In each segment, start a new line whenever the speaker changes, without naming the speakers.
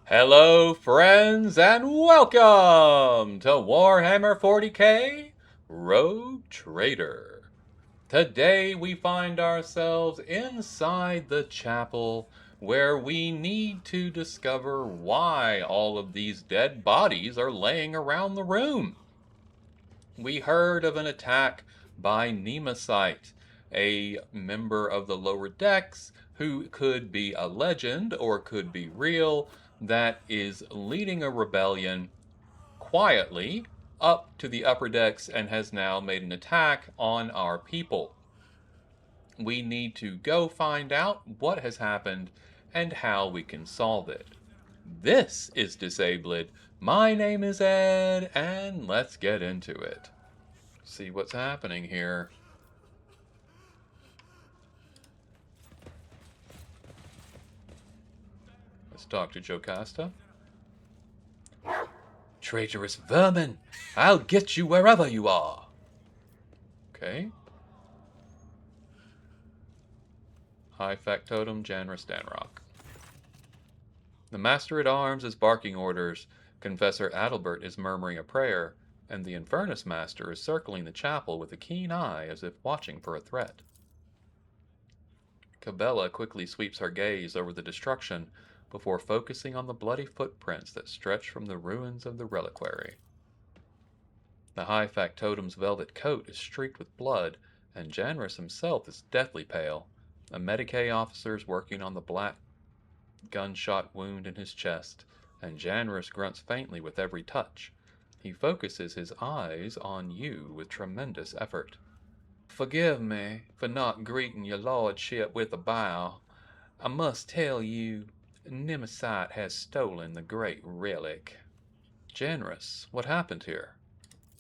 Hello, friends, and welcome to Warhammer 40k Rogue Trader. Today we find ourselves inside the chapel where we need to discover why all of these dead bodies are laying around the room. We heard of an attack by Nemesite, a member of the lower decks who could be a legend or could be real, that is leading a rebellion quietly up to the upper decks and has now made an attack on our people. We need to go find out what has happened and how we can solve it. This is Disabled. My name is Ed, and let's get into it. See what's happening here. Let's talk to Jocasta. Traitorous vermin! I'll get you wherever you are! Okay. High Factotum Janris Danrock. The Master-at-Arms is barking orders, Confessor Adalbert is murmuring a prayer, and the Infernus Master is circling the chapel with a keen eye as if watching for a threat. Kibellah quickly sweeps her gaze over the destruction before focusing on the bloody footprints that stretch from the ruins of the reliquary. The High Factotum's velvet coat is streaked with blood, and Janris himself is deathly pale. A Medicae officer is working on the black gunshot wound in his chest, and Janris grunts faintly with every touch. He focuses his eyes on you with tremendous effort. Forgive me for not greeting your lordship with a bow. I must tell you, Nemesite has stolen the great relic. Janris, what happened here?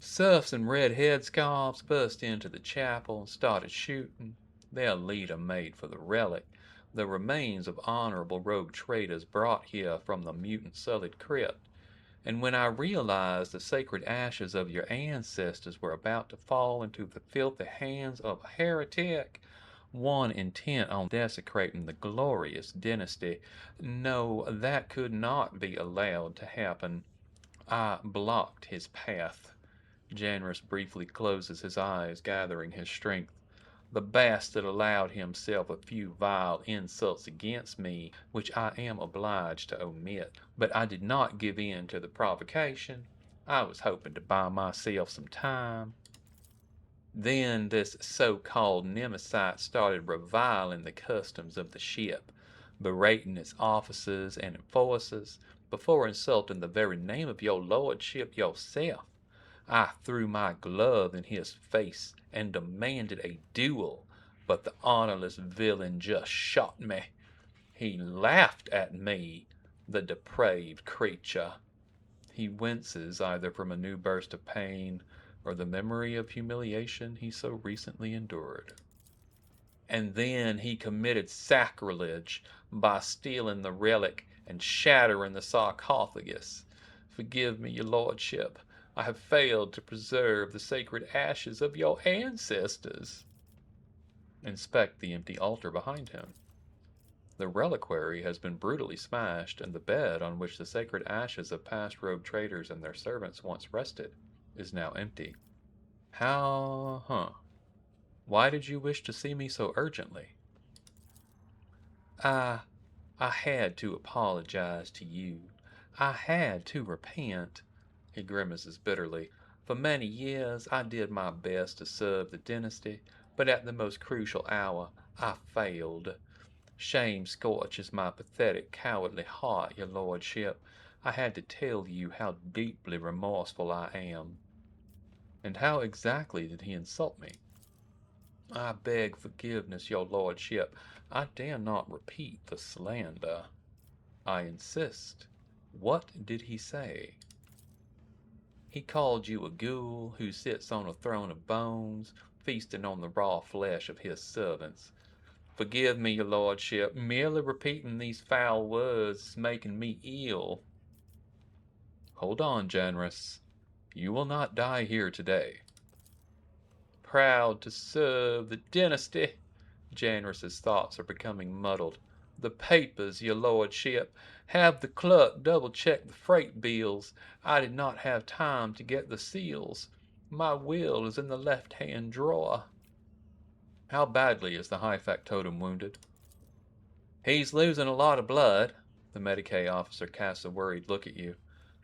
Serfs in red headscarves burst into the chapel and started shooting. Their leader made for the relic, the remains of honorable rogue traders brought here from the mutant sullied crypt. And when I realized the sacred ashes of your ancestors were about to fall into the filthy hands of a heretic, one intent on desecrating the glorious dynasty, no, that could not be allowed to happen. I blocked his path. Janris briefly closes his eyes, gathering his strength. The bastard allowed himself a few vile insults against me, which I am obliged to omit, but I did not give in to the provocation. I was hoping to buy myself some time. Then this so-called Nemesite started reviling the customs of the ship, berating its officers and enforcers, before insulting the very name of your lordship yourself. I threw my glove in his face and demanded a duel, but the honorless villain just shot me. He laughed at me, the depraved creature. He winces either from a new burst of pain or the memory of humiliation he so recently endured. And then he committed sacrilege by stealing the relic and shattering the sarcophagus. Forgive me, your lordship. I have failed to preserve the sacred ashes of your ancestors. Inspect the empty altar behind him. The reliquary has been brutally smashed, and the bed on which the sacred ashes of past rogue traders and their servants once rested is now empty. Why did you wish to see me so urgently? I I had to apologize to you. I had to repent. He grimaces bitterly. For many years I did my best to serve the dynasty, but at the most crucial hour I failed. Shame scorches my pathetic, cowardly heart, your lordship. I had to tell you how deeply remorseful I am. And how exactly did he insult me? I beg forgiveness, your lordship. I dare not repeat the slander. I insist. What did he say? He called you a ghoul who sits on a throne of bones, feasting on the raw flesh of his servants. Forgive me, your lordship. Merely repeating these foul words is making me ill. Hold on, Janris. You will not die here today. Proud to serve the dynasty. Janris's thoughts are becoming muddled. The papers, your lordship. Have the clerk double-check the freight bills. I did not have time to get the seals. My will is in the left-hand drawer. How badly is the high factotum wounded? He's losing a lot of blood. The Medicaid officer casts a worried look at you.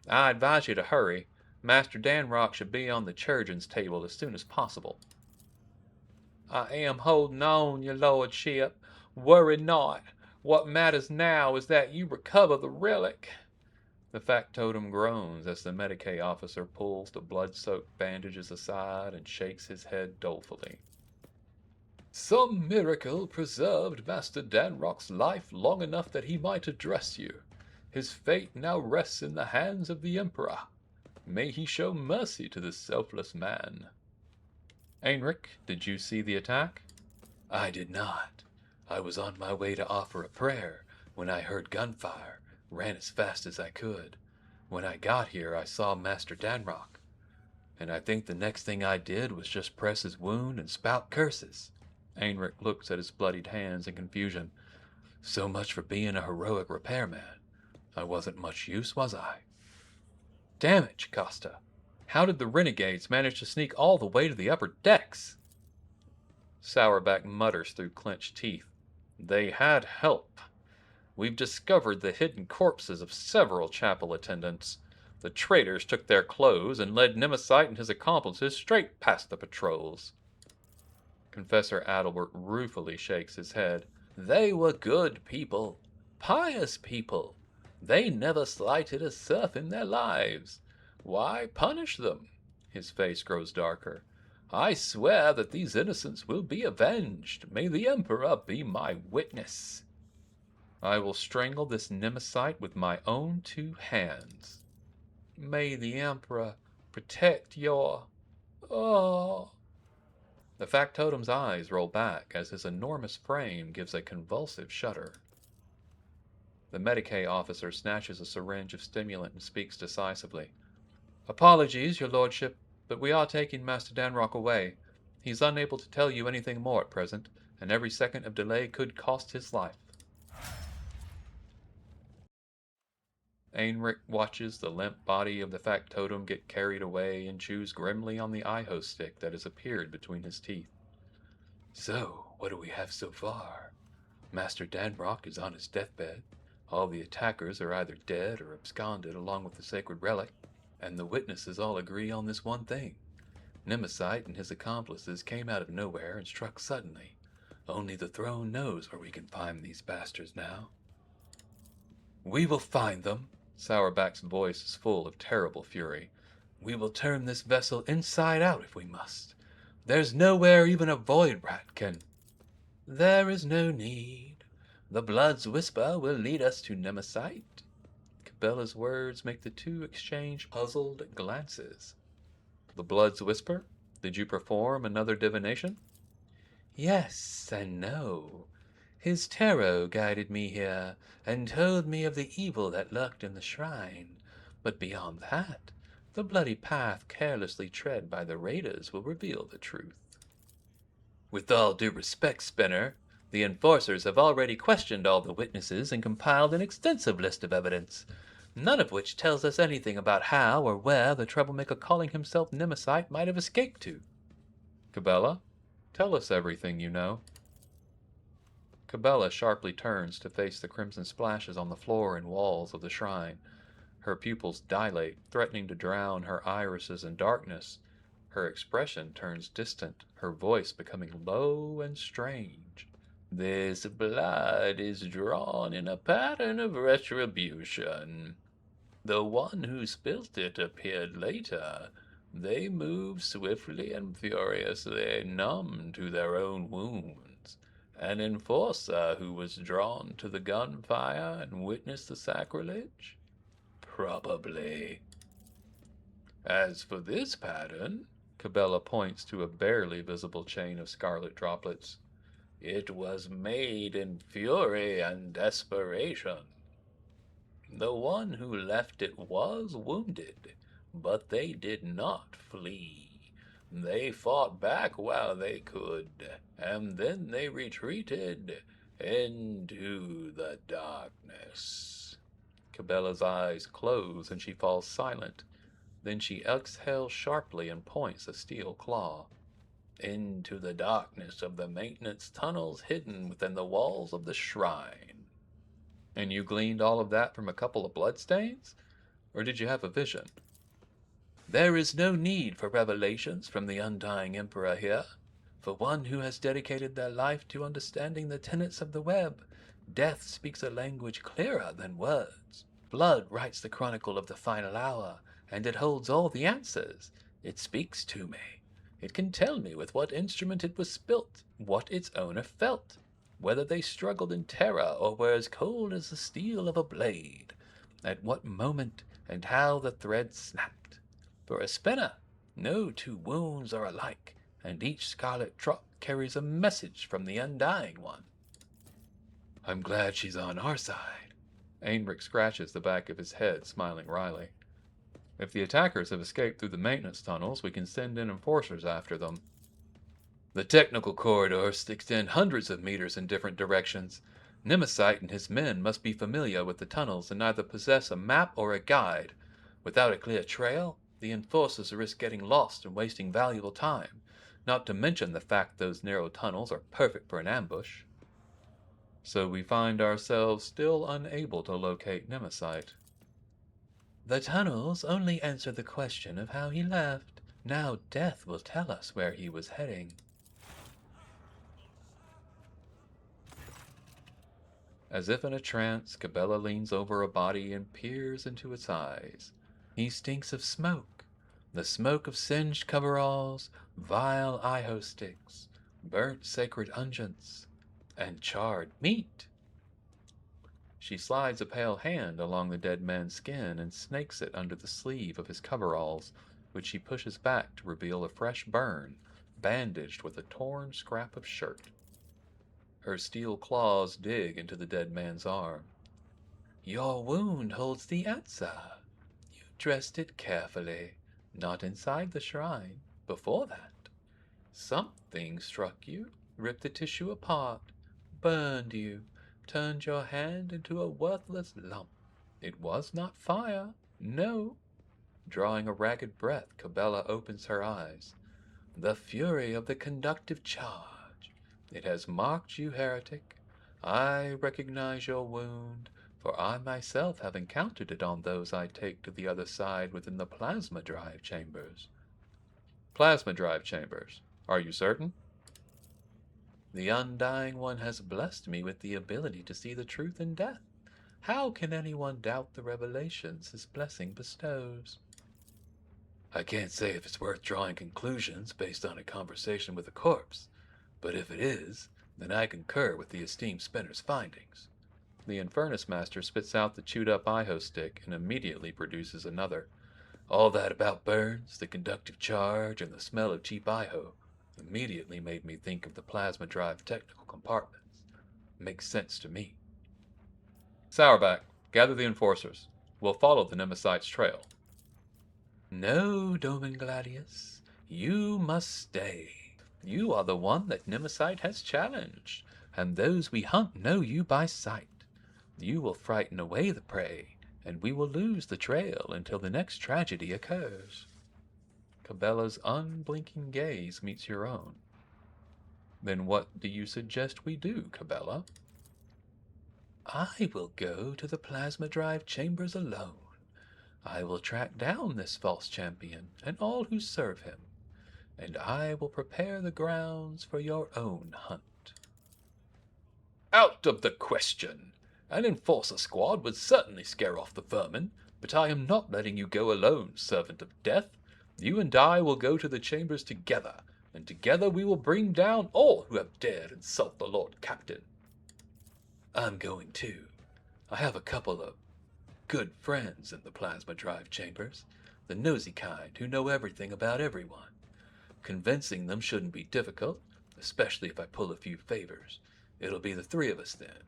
I advise you to hurry. Master Danrock should be on the surgeon's table as soon as possible. I am holding on, your lordship. Worry not. What matters now is that you recover the relic. The factotum groans as the Medicaid officer pulls the blood-soaked bandages aside and shakes his head dolefully. Some miracle preserved Master Danrock's life long enough that he might address you. His fate now rests in the hands of the Emperor. May he show mercy to this selfless man. Heinrich, did you see the attack? I did not. I was on my way to offer a prayer when I heard gunfire, ran as fast as I could. When I got here, I saw Master Danrock, and I think the next thing I did was just press his wound and spout curses. Heinrich looks at his bloodied hands in confusion. So much for being a heroic repairman. I wasn't much use, was I? Damn it, Jocasta. How did the renegades manage to sneak all the way to the upper decks? Sourback mutters through clenched teeth. They had help. We've discovered the hidden corpses of several chapel attendants. The traitors took their clothes and led Nemesite and his accomplices straight past the patrols. Confessor Adalbert ruefully shakes his head. They were good people, pious people. They never slighted a serf in their lives. Why punish them? His face grows darker. I swear that these innocents will be avenged. May the Emperor be my witness. I will strangle this Nemesite with my own 2 hands. May the Emperor protect your... Oh... The factotum's eyes roll back as his enormous frame gives a convulsive shudder. The Medicaid officer snatches a syringe of stimulant and speaks decisively. Apologies, your lordship, but we are taking Master Danrock away. He's unable to tell you anything more at present, and every second of delay could cost his life. Heinrich watches the limp body of the factotum get carried away and chews grimly on the eye-ho stick that has appeared between his teeth. So, what do we have so far? Master Danrock is on his deathbed. All the attackers are either dead or absconded along with the sacred relic, and the witnesses all agree on this one thing. Nemesite and his accomplices came out of nowhere and struck suddenly. Only the throne knows where we can find these bastards now. We will find them. Sourback's voice is full of terrible fury. We will turn this vessel inside out if we must. There's nowhere even a void rat can... There is no need. The Blood's Whisper will lead us to Nemesite. Kibellah's words make the 2 exchange puzzled glances. The Blood's Whisper? Did you perform another divination? Yes and no. His tarot guided me here, and told me of the evil that lurked in the shrine. But beyond that, the bloody path carelessly tread by the raiders will reveal the truth. With all due respect, Spinner, the enforcers have already questioned all the witnesses and compiled an extensive list of evidence, none of which tells us anything about how or where the troublemaker calling himself Nemesite might have escaped to. Kibellah, tell us everything you know. Kibellah sharply turns to face the crimson splashes on the floor and walls of the shrine. Her pupils dilate, threatening to drown her irises in darkness. Her expression turns distant, her voice becoming low and strange. This blood is drawn in a pattern of retribution. The one who spilt it appeared later. They moved swiftly and furiously, numb to their own wounds. An enforcer who was drawn to the gunfire and witnessed the sacrilege? Probably. As for this pattern, Kibellah points to a barely visible chain of scarlet droplets. It was made in fury and desperation. The one who left it was wounded, but they did not flee. They fought back while they could, and then they retreated into the darkness. Kibella's eyes close and she falls silent. Then she exhales sharply and points a steel claw. Into the darkness of the maintenance tunnels hidden within the walls of the shrine. And you gleaned all of that from a couple of bloodstains? Or did you have a vision? There is no need for revelations from the undying Emperor here. For one who has dedicated their life to understanding the tenets of the web, death speaks a language clearer than words. Blood writes the chronicle of the final hour, and it holds all the answers. It speaks to me. It can tell me with what instrument it was spilt, what its owner felt, whether they struggled in terror or were as cold as the steel of a blade, at what moment and how the thread snapped. For a spinner, no two wounds are alike, and each scarlet drop carries a message from the undying one. I'm glad she's on our side. Ainric scratches the back of his head, smiling wryly. If the attackers have escaped through the maintenance tunnels, we can send in enforcers after them. The technical corridors extend hundreds of meters in different directions. Nemesite and his men must be familiar with the tunnels and either possess a map or a guide. Without a clear trail, the enforcers risk getting lost and wasting valuable time, not to mention the fact those narrow tunnels are perfect for an ambush. So we find ourselves still unable to locate Nemesite. The tunnels only answer the question of how he left. Now death will tell us where he was heading. As if in a trance, Kibellah leans over a body and peers into its eyes. He stinks of smoke. The smoke of singed coveralls, vile iho sticks, burnt sacred unguents, and charred meat. She slides a pale hand along the dead man's skin and snakes it under the sleeve of his coveralls, which she pushes back to reveal a fresh burn, bandaged with a torn scrap of shirt. Her steel claws dig into the dead man's arm. Your wound holds the answer. You dressed it carefully, not inside the shrine, before that. Something struck you, ripped the tissue apart, burned you, turned your hand into a worthless lump. It was not fire, no. Drawing a ragged breath, Kibellah opens her eyes. The fury of the conductive charge. It has marked you, heretic. I recognize your wound, for I myself have encountered it on those I take to the other side within the plasma drive chambers. Plasma drive chambers? Are you certain? The undying one has blessed me with the ability to see the truth in death. How can anyone doubt the revelations his blessing bestows? I can't say if it's worth drawing conclusions based on a conversation with a corpse, but if it is, then I concur with the esteemed spinner's findings. The Infernus Master spits out the chewed-up iho stick and immediately produces another. All that about burns, the conductive charge, and the smell of cheap iho immediately made me think of the plasma drive technical compartments. Makes sense to me. Sourback, gather the enforcers. We'll follow the Nemesite's trail. No, Doman Gladius. You must stay. You are the one that Nemesite has challenged, and those we hunt know you by sight. You will frighten away the prey, and we will lose the trail until the next tragedy occurs. Kibellah's unblinking gaze meets your own. Then what do you suggest we do, Kibellah? I will go to the plasma drive chambers alone. I will track down this false champion and all who serve him, and I will prepare the grounds for your own hunt. Out of the question! An enforcer squad would certainly scare off the vermin, but I am not letting you go alone, servant of death. You and I will go to the chambers together, and together we will bring down all who have dared insult the Lord Captain. I'm going too. I have a couple of good friends in the plasma drive chambers, the nosy kind who know everything about everyone. Convincing them shouldn't be difficult, especially if I pull a few favors. It'll be the three of us then.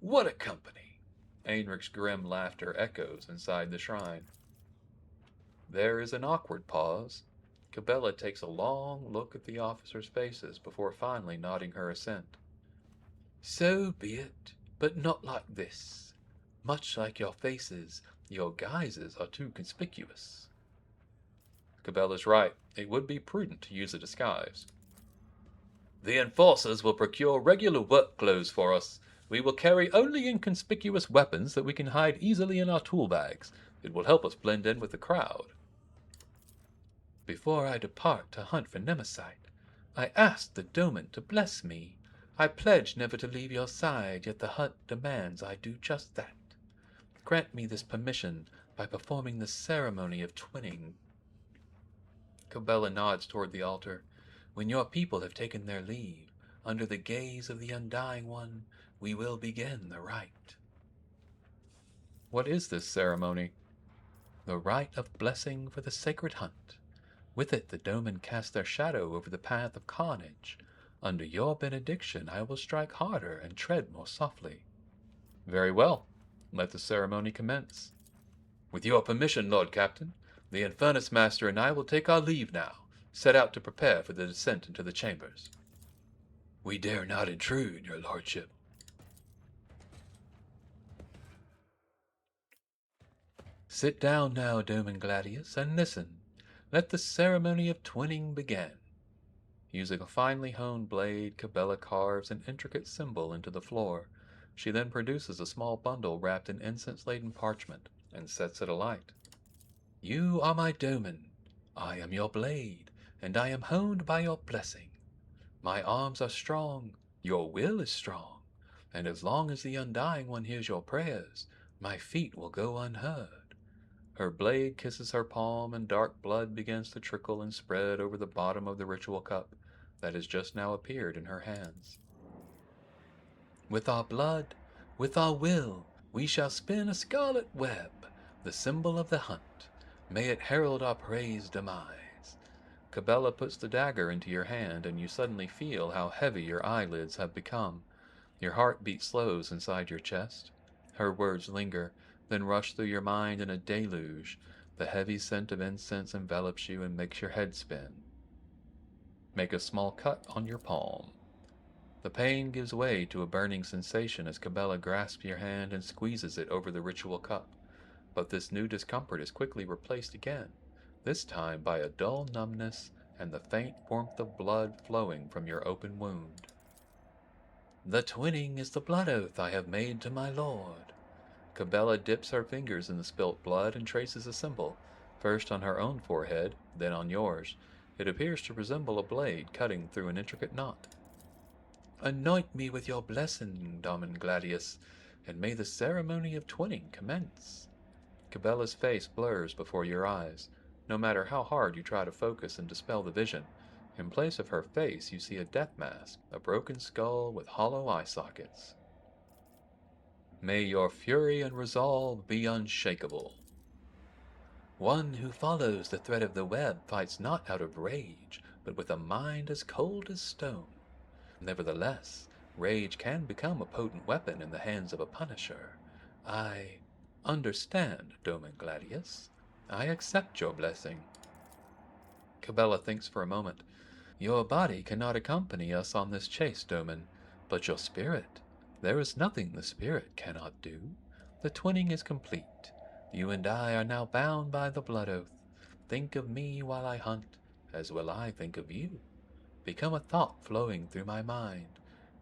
What a company! Ainric's grim laughter echoes inside the shrine. There is an awkward pause. Kibellah takes a long look at the officers' faces before finally nodding her assent. So be it, but not like this. Much like your faces, your guises are too conspicuous. Kibella's right. It would be prudent to use a disguise. The enforcers will procure regular work clothes for us. We will carry only inconspicuous weapons that we can hide easily in our tool bags. It will help us blend in with the crowd. Before I depart to hunt for Nemesite, I ask the Doman to bless me. I pledge never to leave your side, yet the hut demands I do just that. Grant me this permission by performing the ceremony of twinning. Kibellah nods toward the altar. When your people have taken their leave, under the gaze of the Undying One, we will begin the rite. What is this ceremony? The rite of blessing for the sacred hunt. With it the Doman cast their shadow over the path of carnage. Under your benediction I will strike harder and tread more softly. Very well. Let the ceremony commence. With your permission, Lord Captain, the Infernus Master and I will take our leave now, set out to prepare for the descent into the chambers. We dare not intrude, your lordship. Sit down now, Doman Gladius, and listen. Let the ceremony of twinning begin. Using a finely honed blade, Kibellah carves an intricate symbol into the floor. She then produces a small bundle wrapped in incense-laden parchment and sets it alight. You are my Doman. I am your blade, and I am honed by your blessing. My arms are strong, your will is strong, and as long as the Undying One hears your prayers, my feet will go unheard. Her blade kisses her palm, and dark blood begins to trickle and spread over the bottom of the ritual cup that has just now appeared in her hands. With our blood, with our will, we shall spin a scarlet web, the symbol of the hunt. May it herald our praised demise. Kibellah puts the dagger into your hand, and you suddenly feel how heavy your eyelids have become. Your heartbeat slows inside your chest. Her words linger, then rush through your mind in a deluge. The heavy scent of incense envelops you and makes your head spin. Make a small cut on your palm. The pain gives way to a burning sensation as Kibellah grasps your hand and squeezes it over the ritual cup. But this new discomfort is quickly replaced again, this time by a dull numbness and the faint warmth of blood flowing from your open wound. The twinning is the blood oath I have made to my lord. Kibellah dips her fingers in the spilt blood and traces a symbol, first on her own forehead, then on yours. It appears to resemble a blade cutting through an intricate knot. Anoint me with your blessing, Doman Gladius, and may the ceremony of twinning commence. Kibellah's face blurs before your eyes. No matter how hard you try to focus and dispel the vision, in place of her face you see a death mask, a broken skull with hollow eye sockets. May your fury and resolve be unshakable. One who follows the thread of the web fights not out of rage, but with a mind as cold as stone. Nevertheless, rage can become a potent weapon in the hands of a punisher. I understand, Doman Gladius. I accept your blessing. Kibellah thinks for a moment. Your body cannot accompany us on this chase, Doman, but your spirit. There is nothing the spirit cannot do. The twinning is complete. You and I are now bound by the blood oath. Think of me while I hunt, as will I think of you. Become a thought flowing through my mind.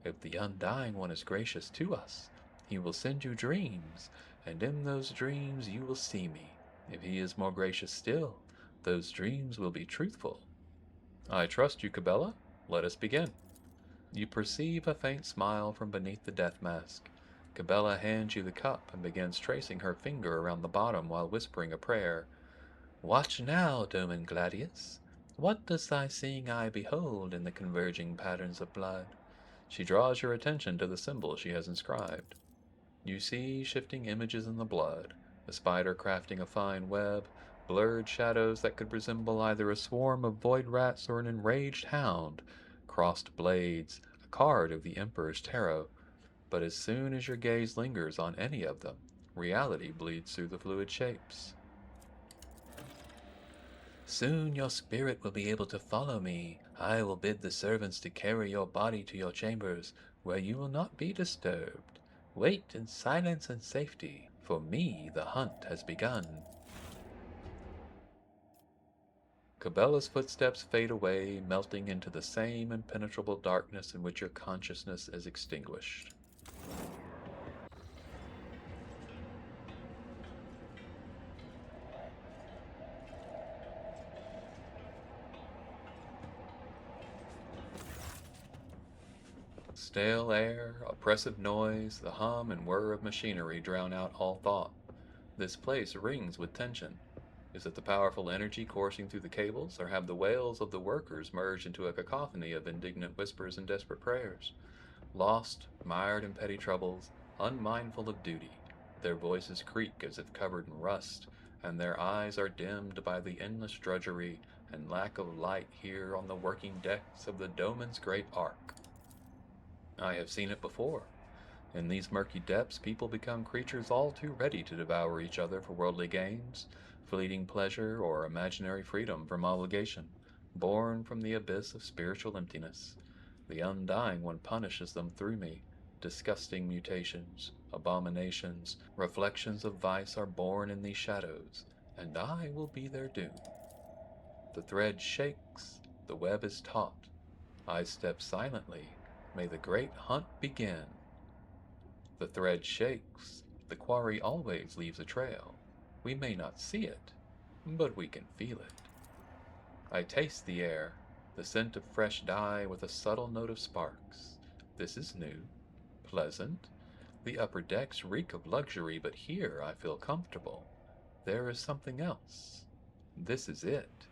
If the Undying One is gracious to us, he will send you dreams, and in those dreams you will see me. If he is more gracious still, those dreams will be truthful. I trust you, Kibellah. Let us begin. You perceive a faint smile from beneath the death mask. Kibellah hands you the cup and begins tracing her finger around the bottom while whispering a prayer. Watch now, Doman Gladius. What does thy seeing eye behold in the converging patterns of blood? She draws your attention to the symbol she has inscribed. You see shifting images in the blood, a spider crafting a fine web, blurred shadows that could resemble either a swarm of void rats or an enraged hound, crossed blades, a card of the Emperor's Tarot. But as soon as your gaze lingers on any of them, reality bleeds through the fluid shapes. Soon your spirit will be able to follow me. I will bid the servants to carry your body to your chambers, where you will not be disturbed. Wait in silence and safety. For me, the hunt has begun. Kibellah's footsteps fade away, melting into the same impenetrable darkness in which your consciousness is extinguished. Stale air, oppressive noise, the hum and whir of machinery drown out all thought. This place rings with tension. Is it the powerful energy coursing through the cables, or have the wails of the workers merged into a cacophony of indignant whispers and desperate prayers? Lost, mired in petty troubles, unmindful of duty, their voices creak as if covered in rust, and their eyes are dimmed by the endless drudgery and lack of light here on the working decks of the Doman's great ark. I have seen it before. In these murky depths, people become creatures all too ready to devour each other for worldly gains, fleeting pleasure, or imaginary freedom from obligation, born from the abyss of spiritual emptiness. The Undying One punishes them through me. Disgusting mutations, abominations, reflections of vice are born in these shadows, and I will be their doom. The thread shakes, the web is taut. I step silently. May the great hunt begin. The thread shakes. The quarry always leaves a trail. We may not see it, but we can feel it. I taste the air, the scent of fresh dye with a subtle note of sparks. This is new, pleasant. The upper decks reek of luxury, but here I feel comfortable. There is something else. This is it.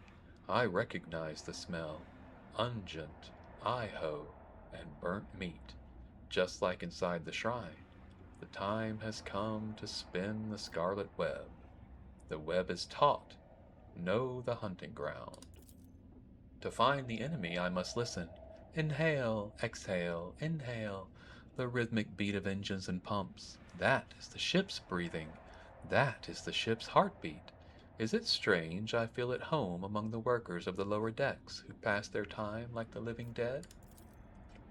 I recognize the smell. Unguent, eye-ho, and burnt meat, just like inside the shrine. The time has come to spin the scarlet web. The web is taut. Know the hunting ground. To find the enemy, I must listen. Inhale, exhale, inhale. The rhythmic beat of engines and pumps. That is the ship's breathing. That is the ship's heartbeat. Is it strange I feel at home among the workers of the lower decks who pass their time like the living dead?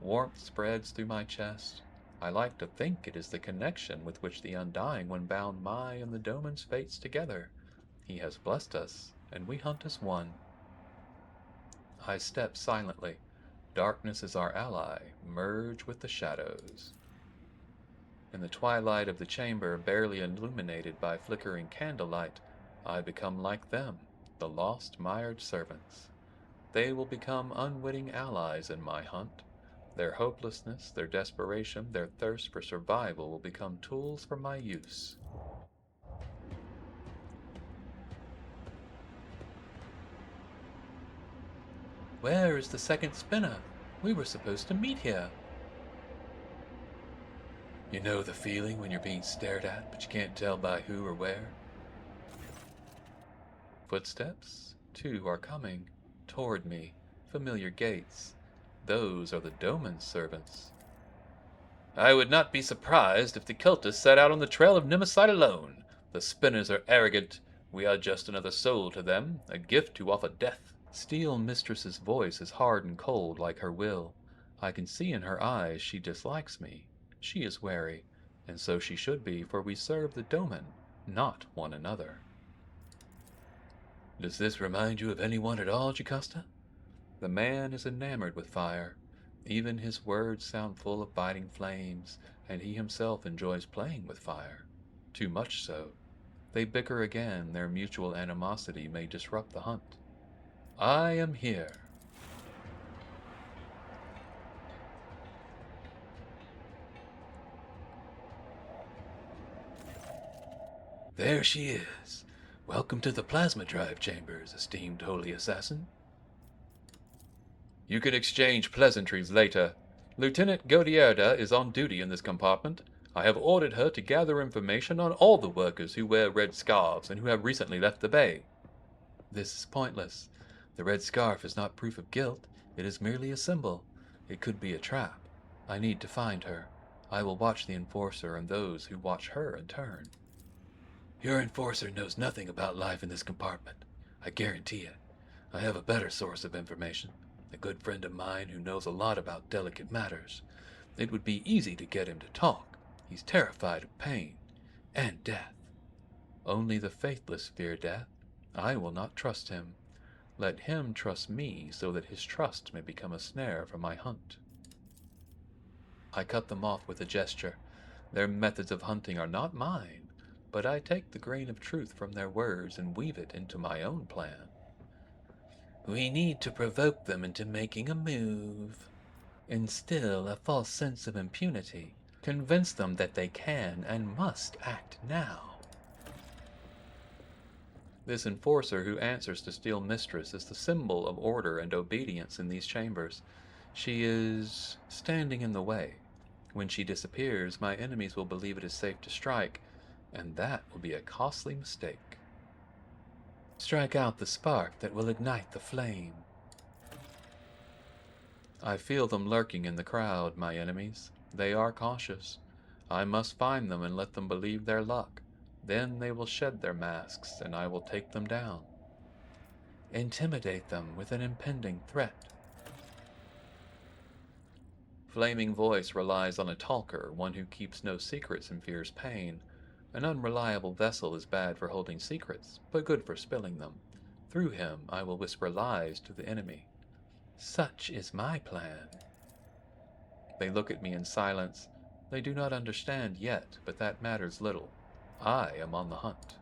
Warmth spreads through my chest. I like to think it is the connection with which the Undying One bound my and the Doman's fates together. He has blessed us, and we hunt as one. I step silently. Darkness is our ally. Merge with the shadows. In the twilight of the chamber, barely illuminated by flickering candlelight, I become like them, the lost, mired servants. They will become unwitting allies in my hunt. Their hopelessness, their desperation, their thirst for survival will become tools for my use. Where is the second spinner? We were supposed to meet here. You know the feeling when you're being stared at, but you can't tell by who or where? Footsteps? Two are coming. Toward me. Familiar gaits. Those are the Doman's servants. I would not be surprised if the cultists set out on the trail of Nemesite alone. The spinners are arrogant. We are just another soul to them, a gift to offer death. Steel Mistress's voice is hard and cold like her will. I can see in her eyes she dislikes me. She is wary, and so she should be, for we serve the Doman, not one another. Does this remind you of anyone at all, Jocasta? The man is enamored with fire. Even his words sound full of biting flames, and he himself enjoys playing with fire. Too much so. They bicker again, their mutual animosity may disrupt the hunt. I am here. There she is. Welcome to the plasma drive chambers, esteemed holy assassin. You can exchange pleasantries later. Lieutenant Godierda is on duty in this compartment. I have ordered her to gather information on all the workers who wear red scarves and who have recently left the bay. This is pointless. The red scarf is not proof of guilt. It is merely a symbol. It could be a trap. I need to find her. I will watch the enforcer and those who watch her in turn. Your enforcer knows nothing about life in this compartment. I guarantee it. I have a better source of information. A good friend of mine who knows a lot about delicate matters. It would be easy to get him to talk. He's terrified of pain and death. Only the faithless fear death. I will not trust him. Let him trust me so that his trust may become a snare for my hunt. I cut them off with a gesture. Their methods of hunting are not mine, but I take the grain of truth from their words and weave it into my own plan. We need to provoke them into making a move. Instill a false sense of impunity. Convince them that they can and must act now. This enforcer who answers to Steel Mistress is the symbol of order and obedience in these chambers. She is standing in the way. When she disappears, my enemies will believe it is safe to strike, and that will be a costly mistake. Strike out the spark that will ignite the flame. I feel them lurking in the crowd, my enemies. They are cautious. I must find them and let them believe their luck. Then they will shed their masks, and I will take them down. Intimidate them with an impending threat. Flaming Voice relies on a talker, one who keeps no secrets and fears pain. An unreliable vessel is bad for holding secrets, but good for spilling them. Through him I will whisper lies to the enemy. Such is my plan. They look at me in silence. They do not understand yet, but that matters little. I am on the hunt.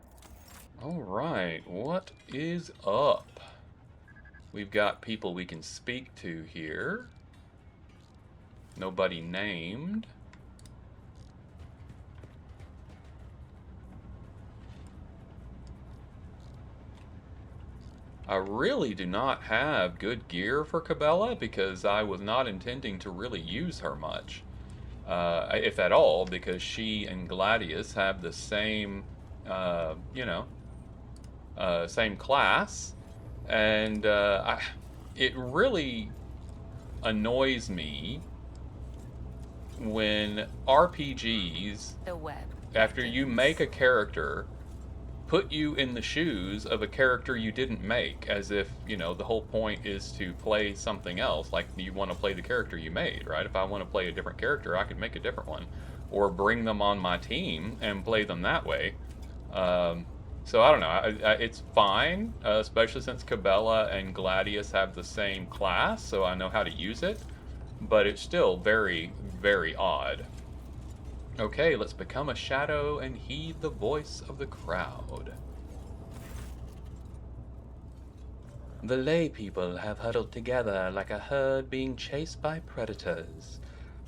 Alright, what is up? We've got people we can speak to here. Nobody named. I really do not have good gear for Kibellah because I was not intending to really use her much. If at all, because she and Gladius have the same, same class. And it really annoys me when RPGs, after you make a character, put you in the shoes of a character you didn't make, as if, the whole point is to play something else, like you want to play the character you made, right? If I want to play a different character, I could make a different one, or bring them on my team and play them that way. So I don't know, it's fine, especially since Kibellah and Gladius have the same class, so I know how to use it, but it's still very, very odd. Okay, let's become a shadow and heed the voice of the crowd. The lay people have huddled together like a herd being chased by predators.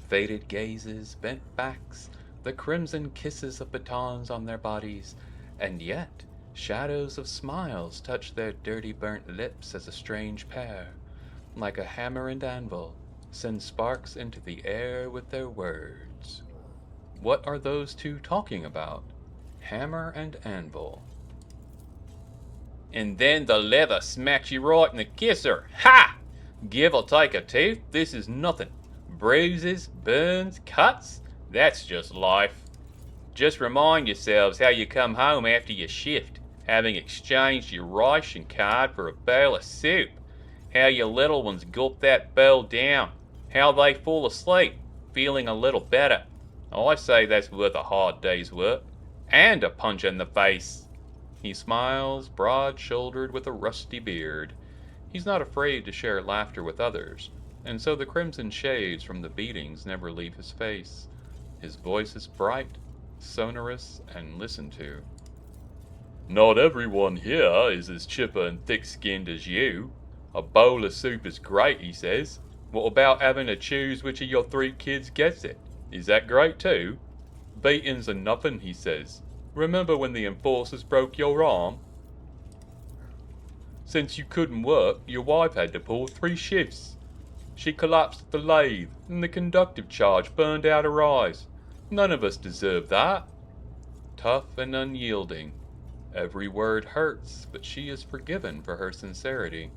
Faded gazes, bent backs, the crimson kisses of batons on their bodies, and yet shadows of smiles touch their dirty burnt lips as a strange pair, like a hammer and anvil, send sparks into the air with their words. What are those two talking about? Hammer and anvil. And then the leather smacks you right in the kisser. Ha! Give or take a tooth, this is nothing. Bruises, burns, cuts, that's just life. Just remind yourselves how you come home after your shift, having exchanged your ration card for a bowl of soup. How your little ones gulp that bowl down. How they fall asleep, feeling a little better. I say that's worth a hard day's work. And a punch in the face. He smiles, broad-shouldered with a rusty beard. He's not afraid to share laughter with others, and so the crimson shades from the beatings never leave his face. His voice is bright, sonorous, and listened to. Not everyone here is as chipper and thick-skinned as you. A bowl of soup is great, he says. What about having to choose which of your 3 kids gets it? Is that great too? Beatings are nothing, he says. Remember when the enforcers broke your arm? Since you couldn't work, your wife had to pull 3 shifts. She collapsed at the lathe, and the conductive charge burned out her eyes. None of us deserve that. Tough and unyielding. Every word hurts, but she is forgiven for her sincerity.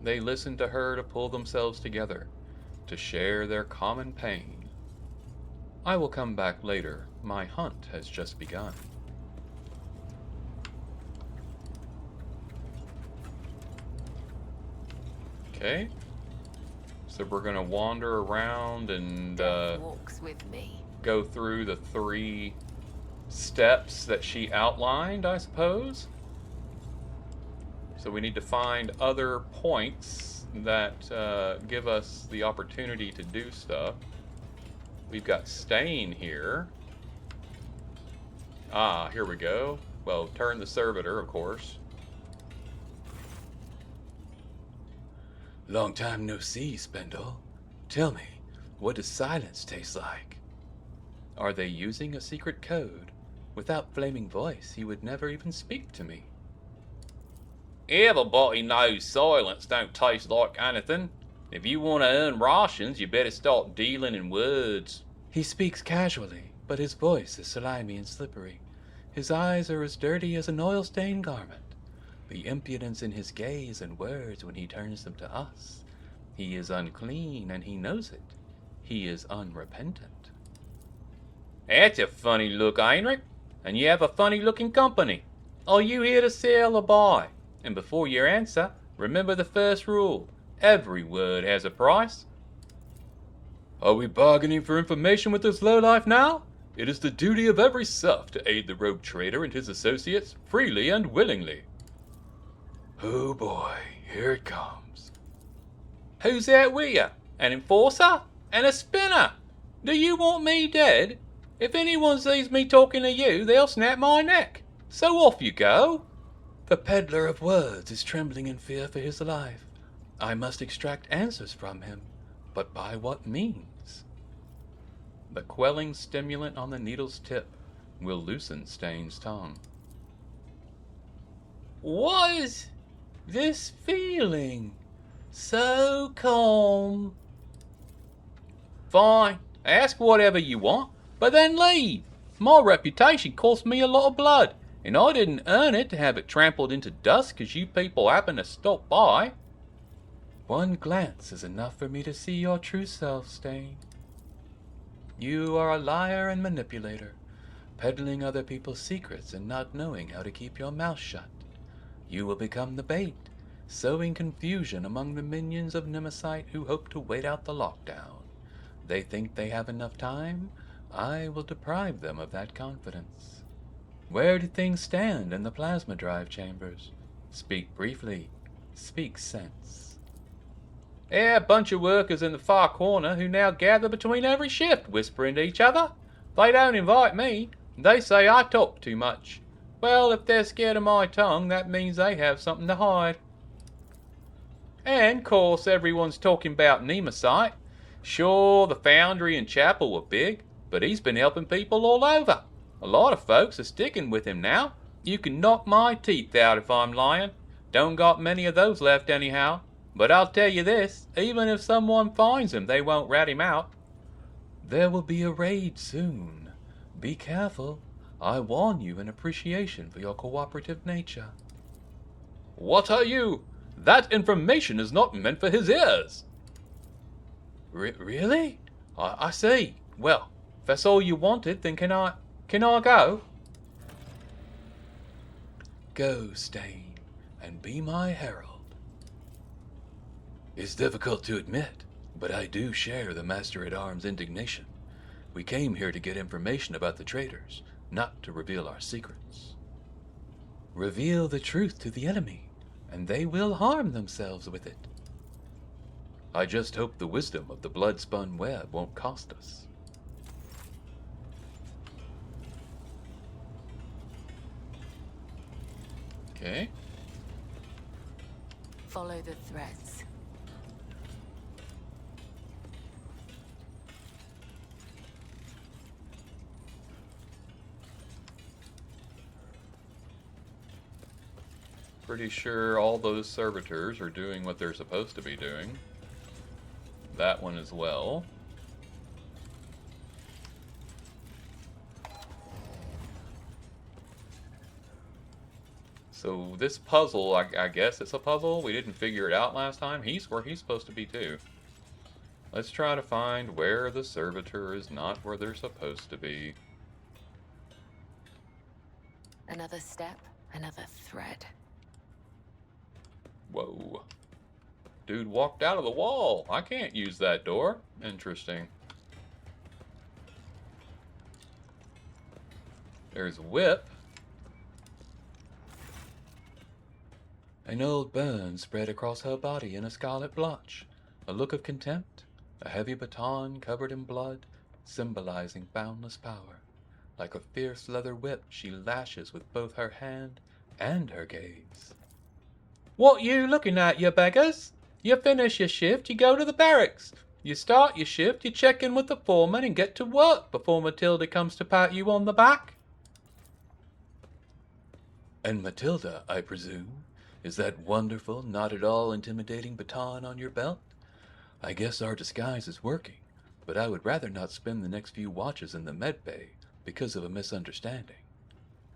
They listen to her to pull themselves together, to share their common pain. I will come back later. My hunt has just begun. Okay. So we're going to wander around and
walks with me.
go through the 3 steps that she outlined, I suppose. So we need to find other points that give us the opportunity to do stuff. We've got stain here. Ah, here we go. Well, turn the servitor, of course.
Long time no see, Spindle. Tell me, what does silence taste like?
Are they using a secret code? Without Flaming Voice, he would never even speak to me. Everybody knows silence don't taste like anything. If you want to earn rations, you better start dealing in words.
He speaks casually, but his voice is slimy and slippery. His eyes are as dirty as an oil-stained garment. The impudence in his gaze and words when he turns them to us. He is unclean, and he knows it. He is unrepentant. That's a funny look, Heinrich. And you have a funny-looking company. Are you here to sell or buy? And before you answer, remember the first rule. Every word has a price. Are we bargaining for information with this lowlife now? It is the duty of every serf to aid the rogue trader and his associates freely and willingly. Oh boy, here it comes.
Who's that with you? An enforcer? And a spinner? Do you want me dead? If anyone sees me talking to you, they'll snap my neck. So off you go.
The peddler of words is trembling in fear for his life. I must extract answers from him, but by what means?
The quelling stimulant on the needle's tip will loosen Stain's tongue. What is this feeling? So calm. Fine, ask whatever you want, but then leave. My reputation cost me a lot of blood, and I didn't earn it to have it trampled into dust because you people happen to stop by.
One glance is enough for me to see your true self, Stain. You are a liar and manipulator, peddling other people's secrets and not knowing how to keep your mouth shut. You will become the bait, sowing confusion among the minions of Nemesite who hope to wait out the lockdown. They think they have enough time. I will deprive them of that confidence. Where do things stand in the plasma drive chambers? Speak briefly. Speak sense.
A bunch of workers in the far corner who now gather between every shift, whispering to each other. They don't invite me. They say I talk too much. Well, if they're scared of my tongue, that means they have something to hide. And, of course, everyone's talking about Nemesite. Sure, the foundry and chapel were big, but he's been helping people all over. A lot of folks are sticking with him now. You can knock my teeth out if I'm lying. Don't got many of those left anyhow. But I'll tell you this, even if someone finds him, they won't rat him out.
There will be a raid soon. Be careful. I warn you in appreciation for your cooperative nature.
What are you? That information is not meant for his ears.
Really?
I see. Well, if that's all you wanted, then can I go?
Go, Stain, and be my herald. It's difficult to admit, but I do share the Master-at-Arms' indignation. We came here to get information about the traders, not to reveal our secrets. Reveal the truth to the enemy, and they will harm themselves with it. I just hope the wisdom of the blood-spun web won't cost us.
Okay.
Follow the threads.
Pretty sure all those servitors are doing what they're supposed to be doing. That one as well. So this puzzle, I guess it's a puzzle. We didn't figure it out last time. He's where he's supposed to be too. Let's try to find where the servitor is not where they're supposed to be.
Another step, another thread.
Whoa. Dude walked out of the wall. I can't use that door. Interesting. There's Whip.
An old burn spread across her body in a scarlet blotch, a look of contempt, a heavy baton covered in blood, symbolizing boundless power. Like a fierce leather whip, she lashes with both her hand and her gaze. What you looking at, you beggars? You finish your shift, you go to the barracks. You start your shift, you check in with the foreman and get to work before Matilda comes to pat you on the back. And Matilda, I presume, is that wonderful, not at all intimidating baton on your belt? I guess our disguise is working, but I would rather not spend the next few watches in the med bay because of a misunderstanding.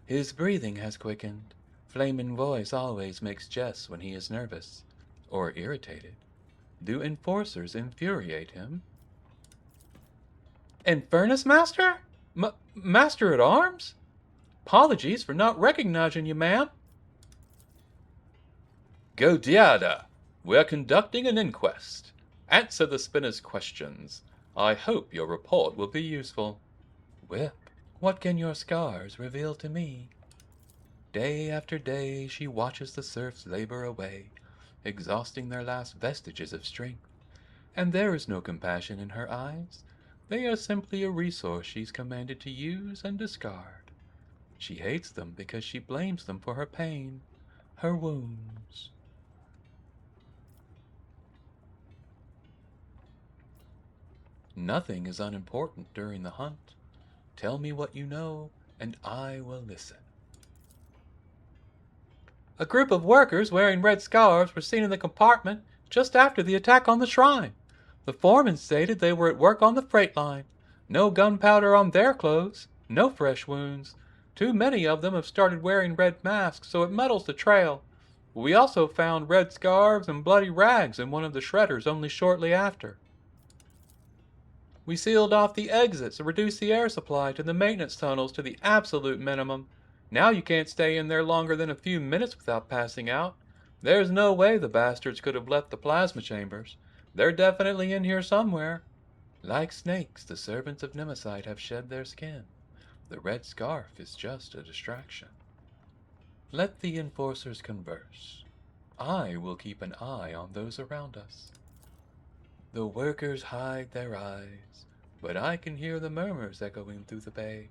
His breathing has quickened. Flamin' voice always makes jests when he is nervous or irritated. Do enforcers infuriate him? Infernus Master? Master at Arms? Apologies for not recognizing you, ma'am.
Godiada, we're conducting an inquest. Answer the spinner's questions. I hope your report will be useful.
Whip, what can your scars reveal to me? Day after day she watches the serfs labor away, exhausting their last vestiges of strength. And there is no compassion in her eyes. They are simply a resource she's commanded to use and discard. She hates them because she blames them for her pain, her wounds. Nothing is unimportant during the hunt. Tell me what you know, and I will listen. A group of workers wearing red scarves were seen in the compartment just after the attack on the shrine. The foreman stated they were at work on the freight line. No gunpowder on their clothes, no fresh wounds. Too many of them have started wearing red masks, so it muddles the trail. We also found red scarves and bloody rags in one of the shredders only shortly after. We sealed off the exits and reduced the air supply to the maintenance tunnels to the absolute minimum. Now you can't stay in there longer than a few minutes without passing out. There's no way the bastards could have left the plasma chambers. They're definitely in here somewhere. Like snakes, the servants of Nemesite have shed their skin. The red scarf is just a distraction. Let the enforcers converse. I will keep an eye on those around us. The workers hide their eyes, but I can hear the murmurs echoing through the bay.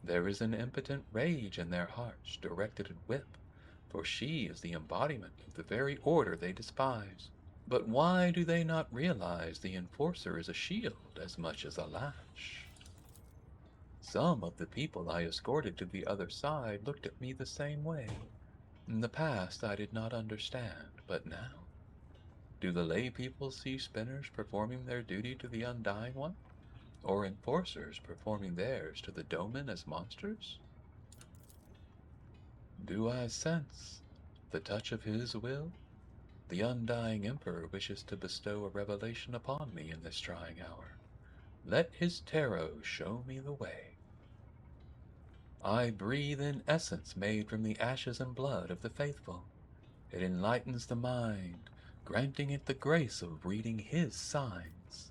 There is an impotent rage in their hearts directed at Whip, for she is the embodiment of the very order they despise. But why do they not realize the enforcer is a shield as much as a lash? Some of the people I escorted to the other side looked at me the same way. In the past I did not understand, but now? Do the lay people see spinners performing their duty to the Undying One? Or enforcers performing theirs to the Doman as monsters? Do I sense the touch of his will? The Undying Emperor wishes to bestow a revelation upon me in this trying hour. Let his tarot show me the way. I breathe in essence made from the ashes and blood of the faithful. It enlightens the mind, granting it the grace of reading his signs.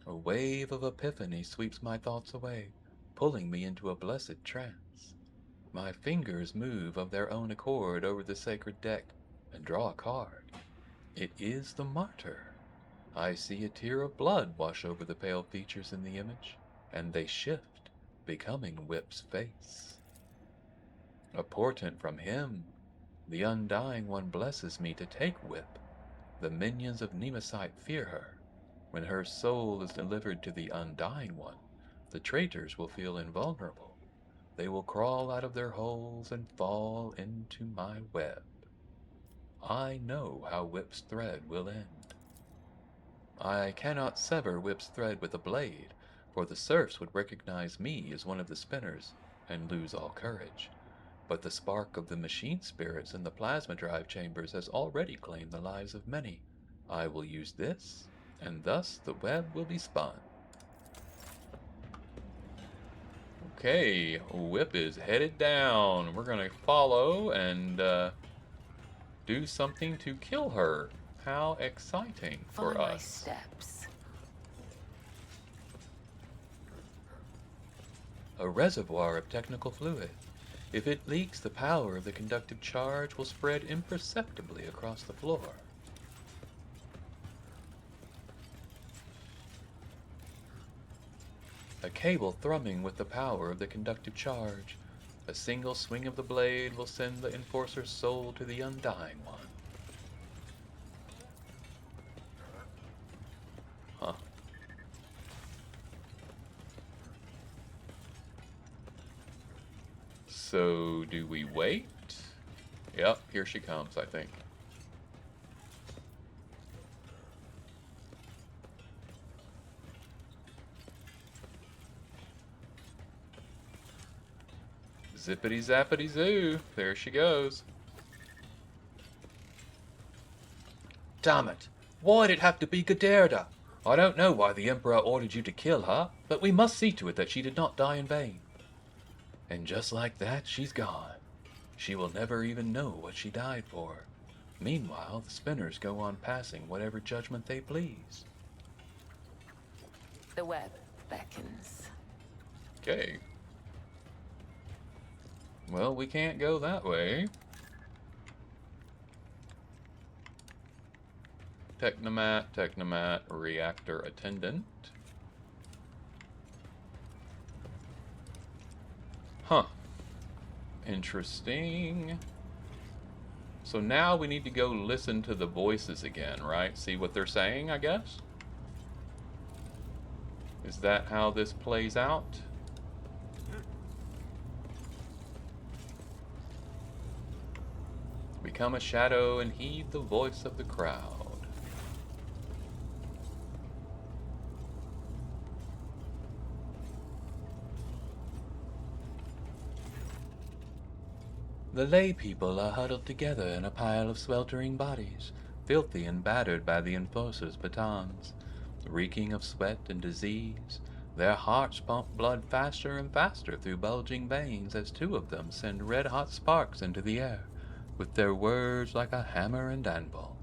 A wave of epiphany sweeps my thoughts away, pulling me into a blessed trance. My fingers move of their own accord over the sacred deck and draw a card. It is the martyr. I see a tear of blood wash over the pale features in the image, and they shift, becoming Whip's face. A portent from him. The Undying One blesses me to take Whip. The minions of Nemesite fear her. When her soul is delivered to the Undying One, the traitors will feel invulnerable. They will crawl out of their holes and fall into my web. I know how Whip's thread will end. I cannot sever Whip's thread with a blade, for the serfs would recognize me as one of the spinners and lose all courage. But the spark of the machine spirits in the plasma drive chambers has already claimed the lives of many. I will use this, and thus the web will be spun.
Okay, Whip is headed down. We're going to follow and do something to kill her. How exciting for
Follow my
us.
steps.
a reservoir of technical fluid. If it leaks, the power of the conductive charge will spread imperceptibly across the floor. A cable thrumming with the power of the conductive charge. A single swing of the blade will send the enforcer's soul to the undying one. Huh. So, do we wait? Yep, here she comes, I think. Zippity zappity zoo, there she goes. Damn it! Why'd it have to be Gaderda? I don't know why the Emperor ordered you to kill her, but we must see to it that she did not die in vain. And just like that, she's gone. She will never even know what she died for. Meanwhile, the spinners go on passing whatever judgment they please.
The web beckons.
Okay. Well, we can't go that way. Technomat, reactor attendant. Huh. Interesting. So now we need to go listen to the voices again, right? See what they're saying, I guess? Is that how this plays out? Become a shadow and heed the voice of the crowd.
The lay people are huddled together in a pile of sweltering bodies, filthy and battered by the enforcer's batons, reeking of sweat and disease. Their hearts pump blood faster and faster through bulging veins as two of them send red-hot sparks into the air, with their words like a hammer and anvil.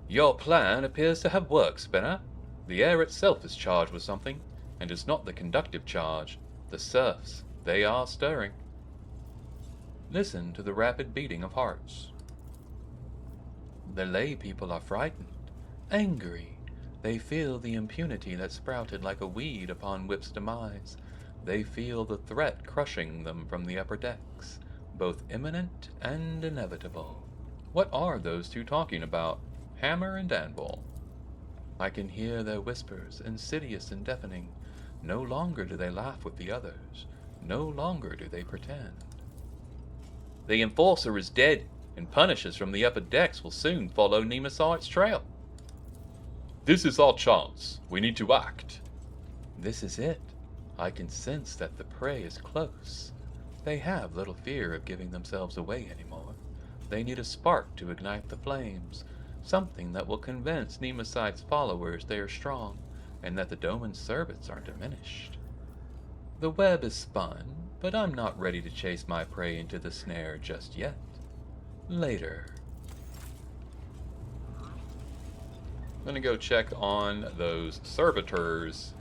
Your plan appears to have worked, Spinner. The air itself is charged with something, and it's not the conductive charge. The serfs, they are stirring. Listen to the rapid beating of hearts. The lay people are frightened, angry. They feel the impunity that sprouted like a weed upon Whip's demise. They feel the threat crushing them from the upper decks, both imminent and inevitable. What are those two talking about? Hammer and anvil. I can hear their whispers, insidious and deafening. No longer do they laugh with the others. No longer do they pretend. The enforcer is dead, and punishers from the upper decks will soon follow Nemesite's trail. This is our chance. We need to act. This is it. I can sense that the prey is close. They have little fear of giving themselves away anymore. They need a spark to ignite the flames, something that will convince Nemesite's followers they are strong, and that the Doman's servants are diminished. The web is spun, but I'm not ready to chase my prey into the snare just yet. Later. I'm gonna go check on those servitors.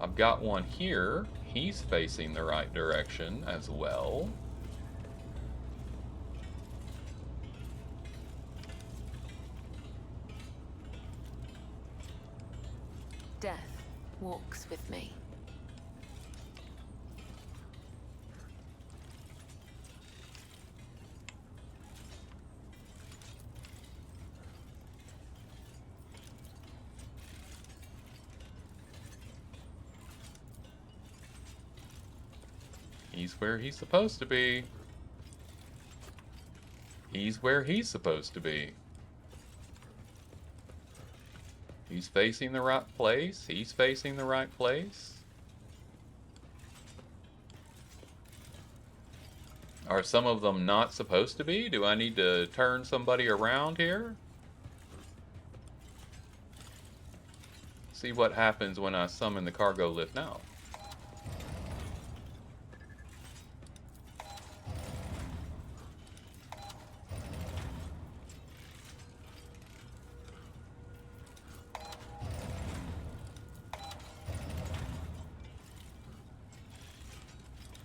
I've got one here. He's facing the right direction as well.
Death walks with me.
He's where he's supposed to be. He's where he's supposed to be. He's facing the right place. He's facing the right place. Are some of them not supposed to be? Do I need to turn somebody around here? See what happens when I summon the cargo lift now.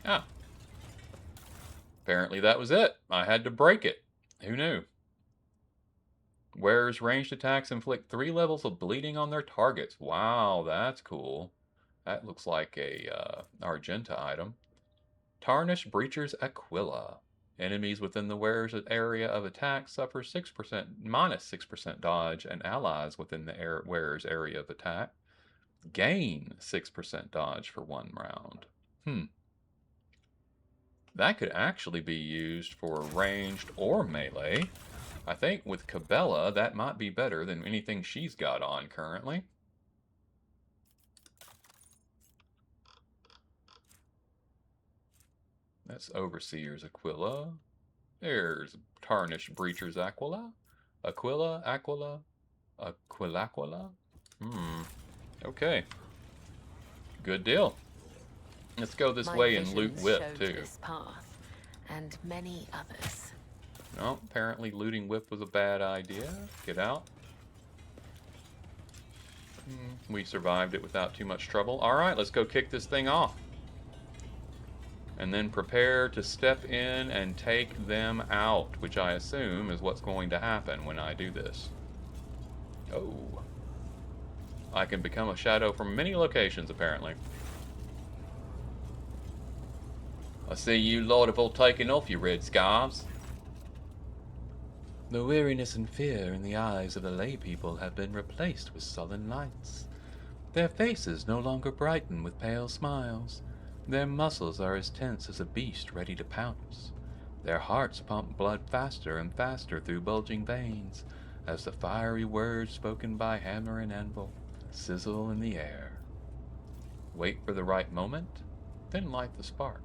Ah. Apparently that was it. I had to break it. Who knew? Wearers' ranged attacks inflict 3 levels of bleeding on their targets. Wow, that's cool. That looks like a Argenta item. Tarnished Breacher's Aquila. Enemies within the wearer's area of attack suffer 6% minus 6% dodge, and allies within the wearer's area of attack gain 6% dodge for 1 round. That could actually be used for ranged or melee. I think with Kibellah, that might be better than anything she's got on currently. That's Overseer's Aquila. There's Tarnished Breacher's Aquila. Aquila. Okay. Good deal. Let's go this way and loot Whip, too.
This path, and many others.
No, apparently looting Whip was a bad idea. Get out. We survived it without too much trouble. Alright, let's go kick this thing off. And then prepare to step in and take them out, which I assume is what's going to happen when I do this. Oh. I can become a shadow from many locations, apparently. I see you lot have all taken off your red scarves.
The weariness and fear in the eyes of the lay people have been replaced with sullen lights. Their faces no longer brighten with pale smiles. Their muscles are as tense as a beast ready to pounce. Their hearts pump blood faster and faster through bulging veins as the fiery words spoken by hammer and anvil sizzle in the air. Wait for the right moment, then light the spark.